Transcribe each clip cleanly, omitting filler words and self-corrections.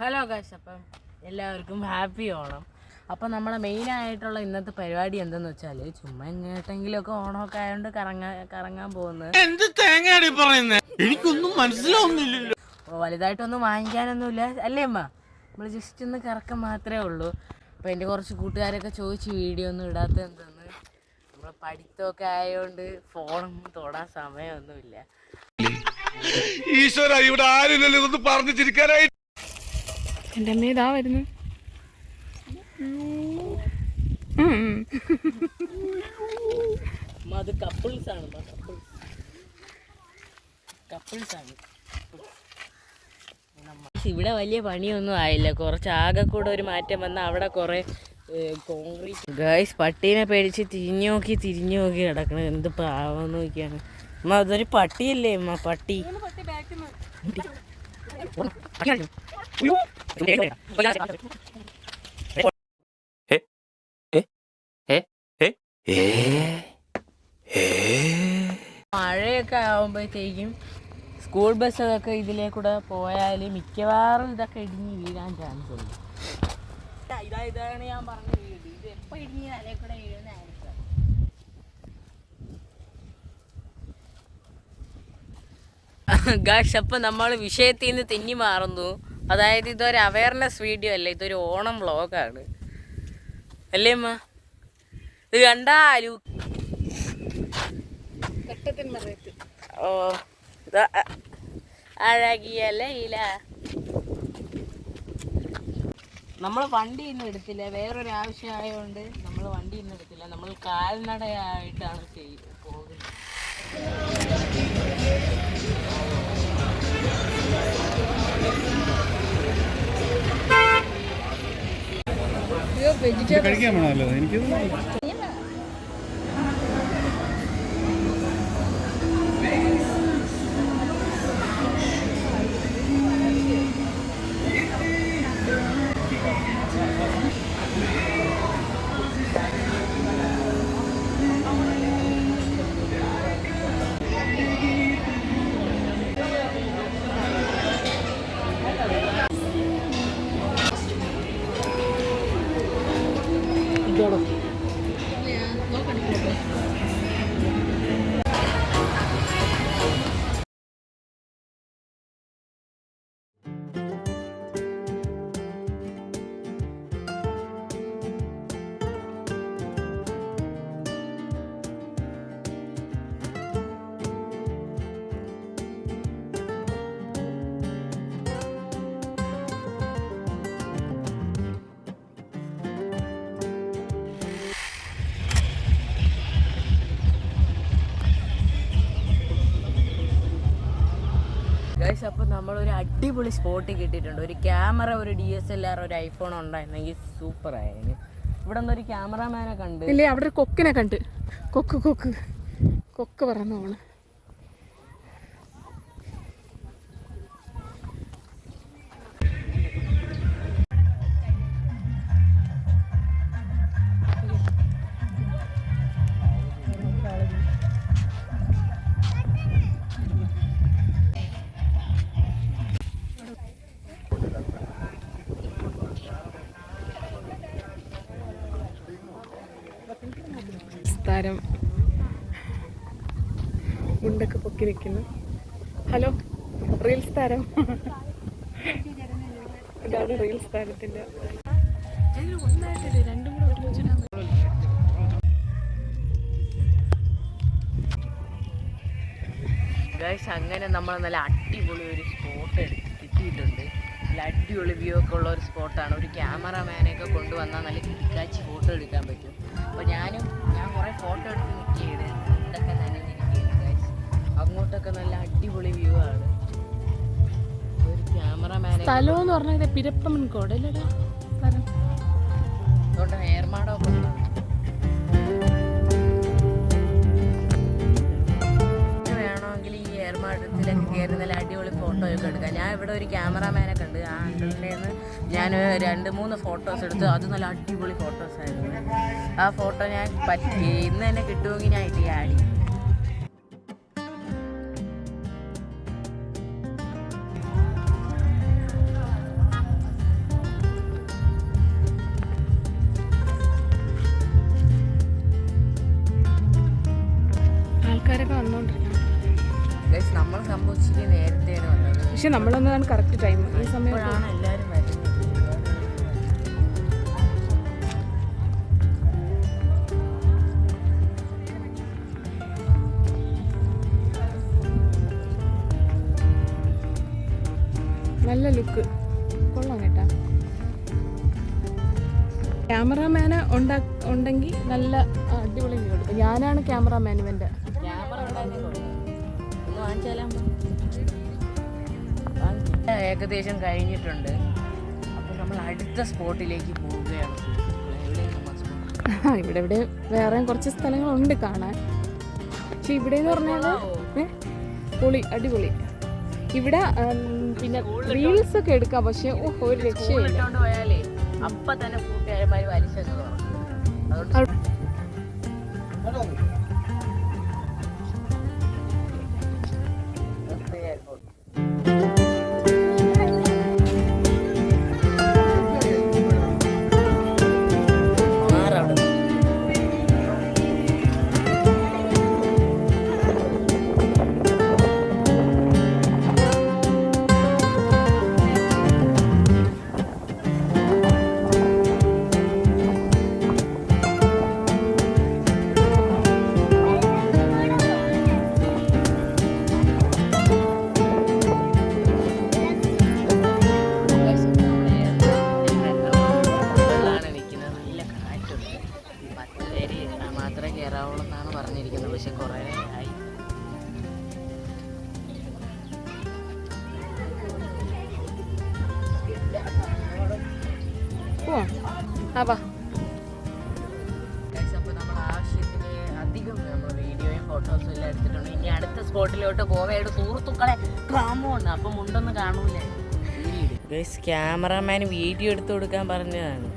Hello guys, അപ്പം എല്ലാവർക്കും happy Onam. അപ്പം നമ്മളെ മെയിനായിട്ടുള്ള ഇന്നത്തെ പരിപാടി എന്തെന്ന് വെച്ചാൽ ചുമ്മാ എങ്ങോട്ടെങ്കിലുമൊക്കെ ഓണമൊക്കെ ആയതുകൊണ്ട് കറങ്ങാൻ പോകുന്നത്. എനിക്കൊന്നും മനസ്സിലാവുന്നില്ലല്ലോ. വലുതായിട്ടൊന്നും വാങ്ങിക്കാനൊന്നുമില്ല അല്ലേ അമ്മ, നമ്മൾ ജസ്റ്റ് ഒന്ന് കറക്കം മാത്രമേ ഉള്ളൂ. അപ്പോൾ എൻ്റെ കുറച്ച് കൂട്ടുകാരൊക്കെ ചോദിച്ചു വീഡിയോ ഒന്നും ഇടാത്ത എന്തെന്ന്. നമ്മൾ പഠിത്തമൊക്കെ ആയതുകൊണ്ട് ഫോണൊന്നും തൊടാൻ സമയമൊന്നുമില്ല. ഈശ്വര, ഇവിടെ ആരില്ലല്ലോ ഇതൊന്ന് പറഞ്ഞു ചിരിക്കാനായി. എൻ്റെ അമ്മ ഇതാ വരുന്നു. അത് കപ്പിൾസാണ്. ഇവിടെ വലിയ പണിയൊന്നും ആയില്ല, കുറച്ച് ആകെ കൂടെ ഒരു മാറ്റം വന്നാൽ അവിടെ കുറേ കോൺക്രീറ്റ്. ഗൈസ്, പട്ടീനെ പേടിച്ച് തിരിഞ്ഞു നോക്കി കിടക്കണത്. എന്ത് പാവം നോക്കിയാണ് അമ്മ. അതൊരു പട്ടിയല്ലേ അമ്മ? പട്ടി മഴയൊക്കെ ആവുമ്പോഴത്തേക്കും സ്കൂൾ ബസ്സൊക്കെ ഇതിലേ കൂടെ പോയാൽ മിക്കവാറും ഇതൊക്കെ ഇടിഞ്ഞ് വീഴാൻ ചാൻസ് ഉണ്ട്. ഇതാണ് ഞാൻ പറഞ്ഞ വീട്. ഇത് എപ്പോൾ ഇടിഞ്ഞ് തലേ കൂടെ വീഴുന്ന ആയിരിക്കും. ഗായ്സ്, അപ്പം നമ്മൾ വിഷയത്തിൽ നിന്ന് തെന്നി മാറുന്നു. അതായത് ഇതൊരു അവയർനെസ് വീഡിയോ അല്ല, ഇതൊരു ഓണം വ്ളോഗാണ് അല്ലേ അമ്മ? ഇത് കണ്ടാലു ഓ അഴകിയല്ലേ ഇല്ല. നമ്മൾ വണ്ടി ഇന്നും എടുത്തില്ല, വേറൊരു ആവശ്യമായതുകൊണ്ട് നമ്മൾ വണ്ടി ഇന്നും എടുത്തില്ല. നമ്മൾ കാൽനടയായിട്ടാണ് പോകുന്നത്. കഴിക്കാൻ വേണമല്ലോ എനിക്ക്. ഗൈസ്, അപ്പോൾ നമ്മളൊരു അടിപൊളി സ്പോട്ടിൽ കിട്ടിയിട്ടുണ്ട്. ഒരു ക്യാമറ, ഒരു DSLR, ഒരു ഐഫോൺ ഉണ്ടായിരുന്നെങ്കിൽ സൂപ്പറായിരുന്നു. ഇവിടെ നിന്നൊരു ക്യാമറാമാനെ കണ്ട് ഇല്ലേ, അവിടെ ഒരു കൊക്കിനെ കണ്ട്. കൊക്ക് പറന്നോണ്. താരം മുണ്ടൊക്കെ പൊക്കി നിൽക്കുന്നു. ഹലോ, റീൽസ് താരം. ഇതാണ് റീൽസ് താരത്തിൻ്റെ. രണ്ടും കൂടെ ഒരുമിച്ചിട്ടാണ്. ഗൈസ്, അങ്ങനെ നമ്മൾ നല്ല അടിപൊളി ഒരു സ്പോട്ട് കിട്ടിയിട്ടുണ്ട്. നല്ല അടിപൊളി വ്യൂ ഒക്കെ ഉള്ള ഒരു സ്പോട്ടാണ്. ഒരു ക്യാമറാമാനെയൊക്കെ കൊണ്ടുവന്നാൽ നല്ല കിടക്കാച്ചി ഫോട്ടോ എടുക്കാൻ പറ്റും. അപ്പോൾ ഞാൻ കുറേ ഫോട്ടോ എടുത്ത് നിൽക്കുകയാണ്. ഇതൊക്കെ നനഞ്ഞിരിക്കുകയാണ് ഗൈസ്. അങ്ങോട്ടൊക്കെ നല്ല അടിപൊളി വ്യൂ ആണ്. ഒരു ക്യാമറാമാനെ സ്ഥലം എന്ന് പറഞ്ഞാൽ പിരപ്പമൻകോട് അല്ലേടാ സ്ഥലം. അതുകൊണ്ട് ഏർമാടമൊക്കെ ഉണ്ടാവും. വേണമെങ്കിൽ ഈ ഏർമാടത്തിലൊക്കെ കയറി നല്ല അടിപൊളി ഫോട്ടോ ഒക്കെ എടുക്കാം. ഞാൻ ഇവിടെ ഒരു ക്യാമറാമാനെ കണ്ട്. ആ അങ്കിളിൻ്റെ നിന്ന് ഞാൻ 2-3 ഫോട്ടോസ് എടുത്തു. അത് നല്ല അടിപൊളി ഫോട്ടോസായിരുന്നു. ആ ഫോട്ടോ ഞാൻ ഇന്ന് തന്നെ കിട്ടുമെങ്കിൽ ഞാൻ ഇത് ആഡ് ചെയ്യും. പക്ഷെ നമ്മളൊന്നതാണ് കറക്റ്റ് ടൈം ഈ സമയത്താണ് ഇപ്പോഴാണ് എല്ലാവരും വരുന്നത്. നല്ല ലുക്ക് കൊള്ളാം കേട്ടാ. ക്യാമറാമാന് ഉണ്ടെങ്കിൽ നല്ല അടിപൊളി വ്യൂ എടുക്കും. ഞാനാണ് ക്യാമറാമാൻ ഇവൻ്റെ. ക്യാമറ ഉണ്ടായിരുന്നേ കൊള്ളാം. ഒന്ന് വാങ്ങിച്ചാലോ? ഏകദേശം കഴിഞ്ഞിട്ടുണ്ട്. അപ്പോൾ നമ്മൾ അടുത്ത സ്പോട്ടിലേക്ക് പോവുകയാണ്. ഇവിടെ ഇവിടെ വേറെ കുറച്ച് സ്ഥലങ്ങളുണ്ട് കാണാൻ. പക്ഷെ ഇവിടെ എന്ന് പറഞ്ഞാൽ പൊളി അടിപൊളി. ഇവിടെ പിന്നെ റീൽസ് ഒക്കെ എടുക്കാം. പക്ഷെ ഒരു രക്ഷയില്ല. പോയാലേ അപ്പൊ തന്നെ കൂട്ടുകാരന്മാര് വലിച്ചെന്ന് തുടങ്ങും. മാത്രമേ കയറാവുള്ളൂ എന്നാണ് പറഞ്ഞിരിക്കുന്നത്. പക്ഷെ കുറേ ആയി. അപ്പോൾ നമ്മൾ ആവശ്യത്തിന് അധികം നമ്മൾ വീഡിയോയും ഫോട്ടോസും എല്ലാം എടുത്തിട്ടുണ്ട്. ഇനി അടുത്ത സ്പോട്ടിലോട്ട് പോവേണ്ട സുഹൃത്തുക്കളെ ക്രാമമുണ്ട്. അപ്പം മുണ്ടൊന്നും കാണൂലേ. ക്യാമറമാൻ വീഡിയോ എടുത്തു കൊടുക്കാൻ പറഞ്ഞതാണ്.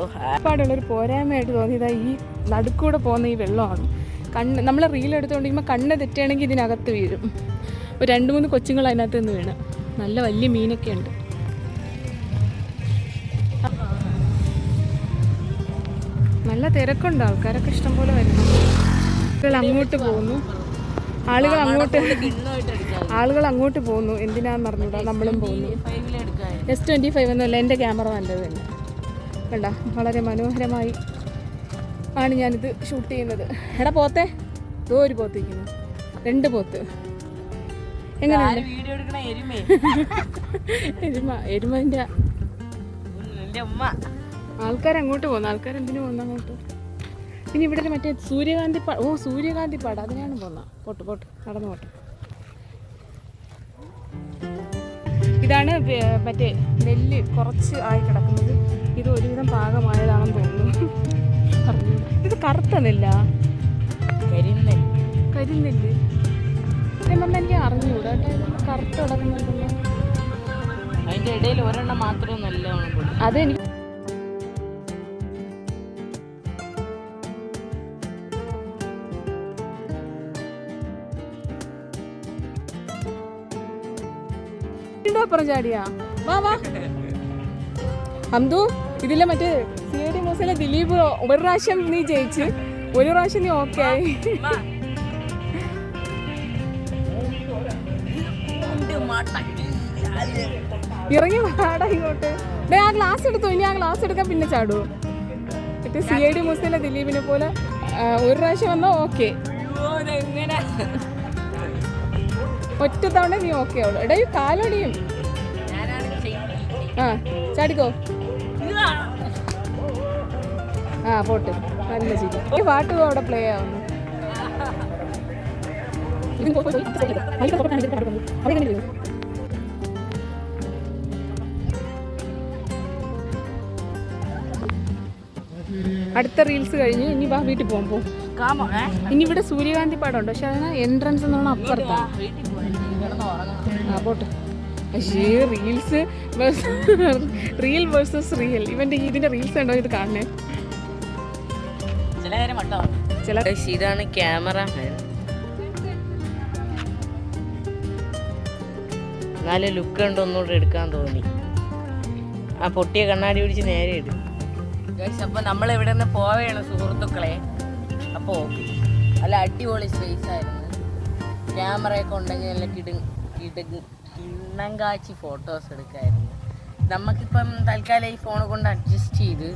ഒരുപാടുള്ളൊരു പോരായ്മയായിട്ട് തോന്നിയതാ ഈ നടുക്കൂടെ പോകുന്ന ഈ വെള്ളമാണ്. നമ്മൾ റീൽ എടുത്തുകൊണ്ടിരിക്കുമ്പോൾ കണ്ണ് തെറ്റുകയാണെങ്കിൽ ഇതിനകത്ത് വീഴും. ഒരു 2-3 കൊച്ചുങ്ങൾ അതിനകത്ത് നിന്ന് വീണ്. നല്ല വലിയ മീനൊക്കെ ഉണ്ട്. നല്ല തിരക്കുണ്ട്. ആൾക്കാരൊക്കെ ഇഷ്ടംപോലെ വരുന്നു. അങ്ങോട്ട് പോകുന്നു. ആളുകൾ അങ്ങോട്ട് പോകുന്നു. എന്തിനാന്ന് പറഞ്ഞൂടാ. നമ്മളും പോകുന്നു. S25 എന്നല്ല, എൻ്റെ ക്യാമറ നല്ലത് തന്നെ. കണ്ട വളരെ മനോഹരമായി ആണ് ഞാനിത് ഷൂട്ട് ചെയ്യുന്നത്. എടാ പോത്തെ ദോ ഒരു പോത്ത് ഇരിക്കുന്നു. 2 പോത്ത്. എങ്ങനെയുണ്ട്? എരുമൻ്റെ ആൾക്കാരങ്ങോട്ട് പോകുന്നു. ആൾക്കാരെന്തിനു പോകുന്നു അങ്ങോട്ട്? പിന്നെ ഇവിടെ മറ്റേ സൂര്യകാന്തി പാടം അതിനാണ് പോകുന്നത്. പോട്ട് നടന്നു പോട്ട്. ഇതാണ് മറ്റേ നെല്ല് കുറച്ച് ആയി കിടക്കുന്നത്. ഇത് ഒരുവിധം പാകമായതാണെന്ന് തോന്നുന്നു. ഇത് കറുത്ത നെല്ല, കരിനെല്ല്. പറഞ്ഞാൽ എനിക്ക് അറിഞ്ഞൂടാ. കറുത്ത് കിടക്കുന്നുണ്ടല്ലോ. അതിന്റെ ഇടയിൽ ഒരെണ്ണം മാത്രം നല്ലതാണ്. അതെനിക്ക് അപ്പുറം ചാടിയാ. വാ അന്തു. ഇതിലെ മറ്റേ CID മൂസിലെ ദിലീപ് ഒരു പ്രാവശ്യം നീ ജയിച്ച്, ഒരു പ്രാവശ്യം നീ ഓക്കെ ആയി. ഇറങ്ങി പാടാ ഇങ്ങോട്ട്. ആ ഗ്ലാസ് എടുത്തു. ഇനി ആ ഗ്ലാസ് എടുക്കാൻ പിന്നെ ചാടുവോ? മറ്റേ CID മൂസിലെ ദിലീപിനെ പോലെ ഒരു പ്രാവശ്യം വന്നാ ഓക്കെ. ഒറ്റ തവണ നീ ഓക്കെ ആവുള്ളൂ. എടാ ഈ കാലൊടിയും. ചാടിക്കോ. പോട്ട്. നല്ല ശരി. ഈ പാട്ട് അവിടെ പ്ലേ ആവുന്നു. അടുത്ത റീൽസ് കഴിഞ്ഞ് ഇനി വാ വീട്ടിൽ പോകുമ്പോൾ ഇനി ഇവിടെ സൂര്യകാന്തി പാടം ഉണ്ട്. പക്ഷെ അതിന് എൻട്രൻസ് എന്ന് പറഞ്ഞാൽ അപ്പുറത്താണ്. പോട്ടെ. പക്ഷേ റിയൽ വേഴ്സസ് റിയൽ. ഇതിന്റെ റീൽസ് ഉണ്ടോ ഇത് കാണണേ? ഇതാണ് ക്യാമറമാൻ. നല്ല ലുക്ക് ഉണ്ട്. ഒന്നുകൂടെ എടുക്കാൻ തോന്നി. ആ പൊട്ടിയ കണ്ണാടി പിടിച്ച് നേരെ ഇടും. അപ്പോൾ നമ്മൾ ഇവിടെ നിന്ന് പോവുകയാണ് സുഹൃത്തുക്കളെ. അപ്പോൾ നല്ല അടിപൊളി സ്പേസ് ആയിരുന്നു. ക്യാമറയൊക്കെ ഉണ്ടെങ്കിൽ നല്ല കിണ്ണം കാച്ചി ഫോട്ടോസ് എടുക്കായിരുന്നു. നമുക്കിപ്പം തൽക്കാലം ഈ ഫോൺ കൊണ്ട് അഡ്ജസ്റ്റ് ചെയ്ത്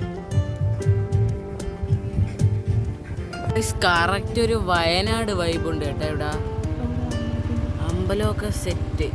കറക്റ്റ് ഒരു വയനാട് വൈബുണ്ട് കേട്ടോ. ഇവിടെ അമ്പലമൊക്കെ സെറ്റ്.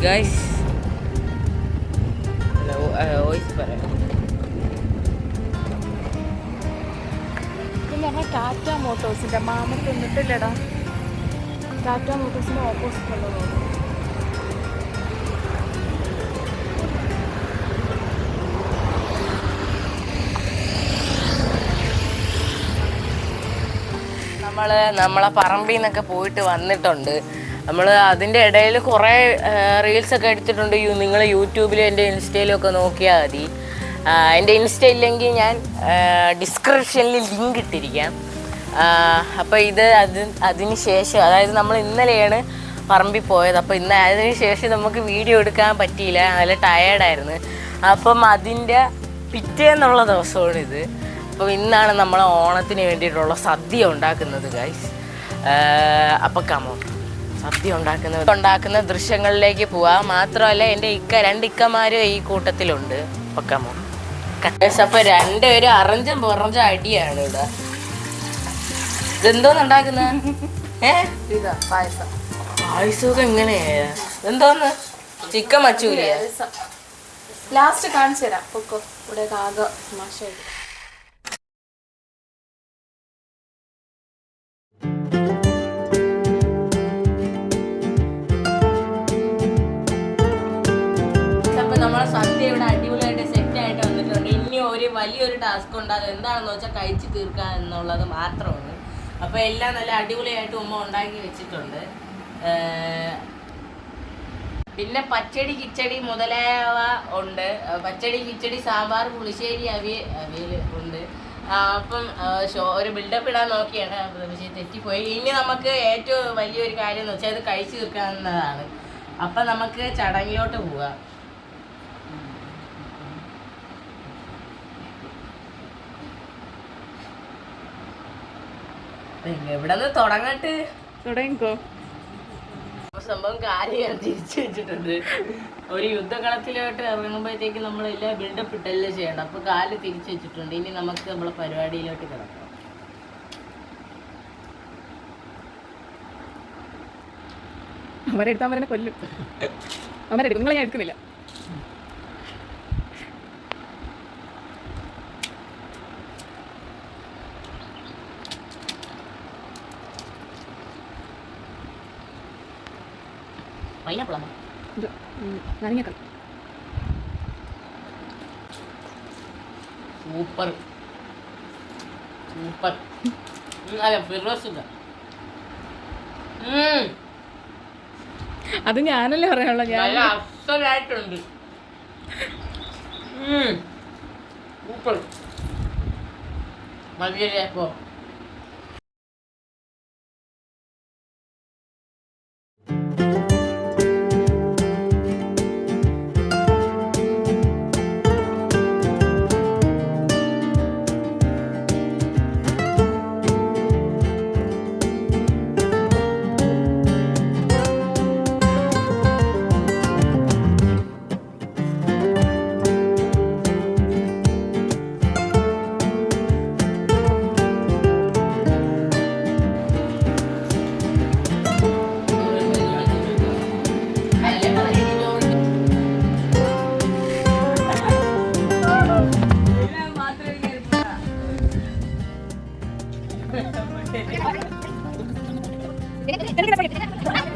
ഗൈസ് വോയിസ് പറയാം. പിന്നെ ഞങ്ങൾ ടാറ്റ മോട്ടോഴ്സിൻ്റെ മാമത്ത് നിന്നിട്ടില്ലടാ. ടാറ്റ മോട്ടോഴ്സിൻ്റെ ഓപ്പോസിറ്റ് ഉള്ളത് നമ്മളെ പറമ്പിൽ നിന്നൊക്കെ പോയിട്ട് വന്നിട്ടുണ്ട്. നമ്മൾ അതിൻ്റെ ഇടയിൽ കുറേ റീൽസൊക്കെ എടുത്തിട്ടുണ്ട്. നിങ്ങൾ യൂട്യൂബിലും എൻ്റെ ഇൻസ്റ്റയിലും ഒക്കെ നോക്കിയാൽ മതി. എൻ്റെ ഇൻസ്റ്റ ഇല്ലെങ്കിൽ ഞാൻ ഡിസ്ക്രിപ്ഷനിൽ ലിങ്ക് ഇട്ടിരിക്കാം. അപ്പോൾ അതിന് ശേഷം, അതായത് നമ്മൾ ഇന്നലെയാണ് പറമ്പിൽ പോയത്. അപ്പോൾ അതിന് ശേഷം നമുക്ക് വീഡിയോ എടുക്കാൻ പറ്റിയില്ല, നല്ല ടയേർഡായിരുന്നു. അപ്പം അതിൻ്റെ പിറ്റേന്നുള്ള ദിവസമാണിത്. അപ്പോൾ ഇന്നാണ് നമ്മൾ ഓണത്തിന് വേണ്ടിയിട്ടുള്ള സദ്യ ഉണ്ടാക്കുന്നത് ഗൈസ്. അപ്പോൾ കമോ സദ്യ ഉണ്ടാക്കുന്ന ദൃശ്യങ്ങളിലേക്ക് പോവാം. മാത്രമല്ല എൻ്റെ രണ്ട് ഇക്കമാരും ഈ കൂട്ടത്തിലുണ്ട്. അപ്പോൾ കമോ അപ്പോൾ രണ്ടുപേരും അറഞ്ചും പുറഞ്ചും അടിയാണ് ഇവിടെ. ഇതെന്തോന്ന് ഉണ്ടാക്കുന്ന ഇതാ പായസം. പായസമൊക്കെ എങ്ങനെയാ? എന്തോന്ന് ചിക്കൻ മച്ചൂരിയാ? ലാസ്റ്റ് കാണിച്ചു തരാം. പൊക്കോ, ഇവിടെ ആകെ മാഷായിട്ട്. നമ്മളെ സദ്യ ഇവിടെ അടിപൊളിയായിട്ട് സെറ്റായിട്ട് വന്നിട്ടുണ്ട്. ഇനി വലിയൊരു ടാസ്ക് ഉണ്ടാകും. എന്താണെന്ന് വെച്ചാൽ കഴിച്ച് തീർക്കുക എന്നുള്ളത് മാത്രമാണ്. അപ്പോൾ എല്ലാം നല്ല അടിപൊളിയായിട്ട് ഉമ്മ ഉണ്ടാക്കി വെച്ചിട്ടുണ്ട്. പിന്നെ പച്ചടി കിച്ചടി മുതലായവ ഉണ്ട്. പച്ചടി കിച്ചടി സാമ്പാർ പുളിശ്ശേരി അവിയൽ ഉണ്ട്. അപ്പം ഒരു ബിൽഡപ്പ് ഇടാൻ നോക്കിയാണ്, പക്ഷേ തെറ്റിപ്പോയി. ഇനി നമുക്ക് ഏറ്റവും വലിയൊരു കാര്യം എന്ന് വെച്ചാൽ അത് കഴിച്ചു തീർക്കാവുന്നതാണ്. അപ്പം നമുക്ക് ചടങ്ങിലോട്ട് പോവാം. എവിടെ നിന്ന് തുടങ്ങട്ട്? തുടങ്ങിക്കോ. സംഭവം കാര്യം ഞാൻ തിരിച്ചു വെച്ചിട്ടുണ്ട്. ഒരു യുദ്ധകളത്തിലോട്ട് ഇറങ്ങുമ്പോഴത്തേക്ക് നമ്മളെല്ലാം ബിൽഡപ്പ് ഇട്ടല്ലേ ചെയ്യണം. അപ്പൊ കാല് തിരിച്ചു വെച്ചിട്ടുണ്ട്. ഇനി നമുക്ക് നമ്മളെ പരിപാടിയിലോട്ട് കിടക്കാം. അവരെടുത്താൻ പറഞ്ഞ കൊല്ലും. അവരെടുക്കും, നിങ്ങളെ ഞാൻ എടുക്കുന്നില്ല. പൈനാപ്പിളാണ് നനഞ്ഞേക്കാം. Super super. അല്ല ഫിറോസില്ല. അത് ഞാനല്ലേ പറയാനുള്ള. ഞാൻ അസലായിട്ടുണ്ട്. സൂപ്പർ മതിയല്ലേ? അപ്പോ മാത്രമേ